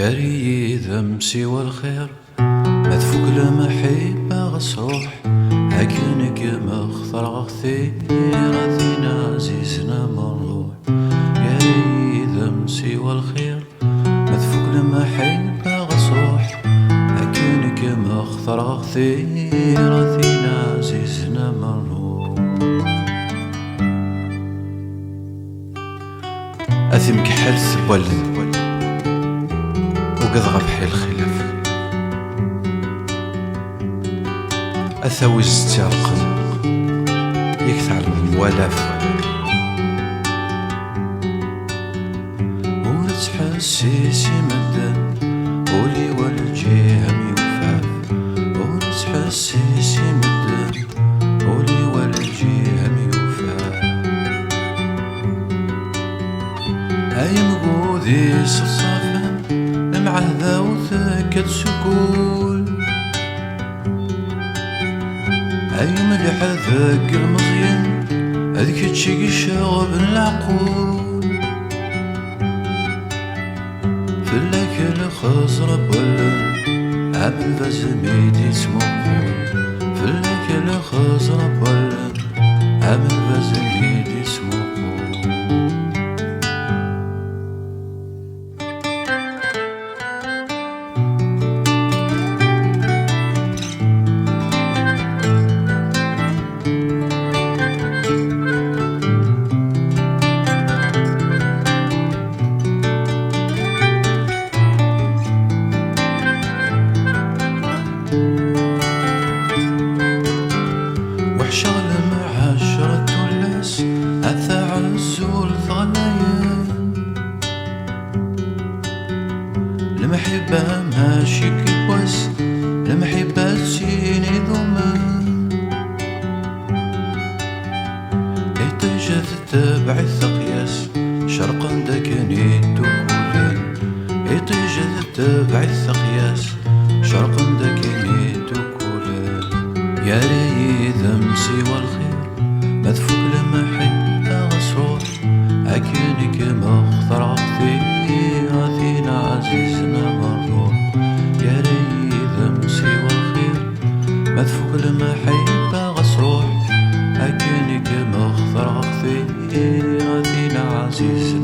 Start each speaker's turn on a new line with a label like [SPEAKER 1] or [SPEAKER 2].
[SPEAKER 1] يا ريت امسي والخير ما تفوق المحبة غصروح هكنك مخثر غثير ثينا عزيزنا مروح. يا ريت امسي والخير ما تفوق المحبة غصروح هكنك مخثر غثير ثينا عزيزنا مروح. أثم كحل سبولد وقد غبحي الخلاف أثاوي زتي القم يكثر الموالاف ونتحسيسي مدن ولي والجيهم يوفاف ونتحسيسي مدن ولي والجيهم يوفاف. هاي مقودي صفصافا مع ذاوثك تسكول أي ملح ذاك المضيان هذيك تشيك الشغب العقول فلاك الخزرة بولا عامل فازميدي سموقول فلاك الخزرة بولا عامل فازميدي سموقول. وحشغل مع عشرة الناس أثاع الزول ثغنايا المحبة ماشي كيبوس المحبة تسيني ذوما يتجد تبع الثقياس شرقا دكني توكولان يتجد تبع الثقياس شرقا دكني توكولان. يا ريت امسي والخير ما تفوق المحبة غصروح هكنك مخثر غثير ثينا عزيزنا مروح. يا ريت امسي والخير ما تفوق المحبة غصروح هكنك مخثر غثير ثينا عزيزنا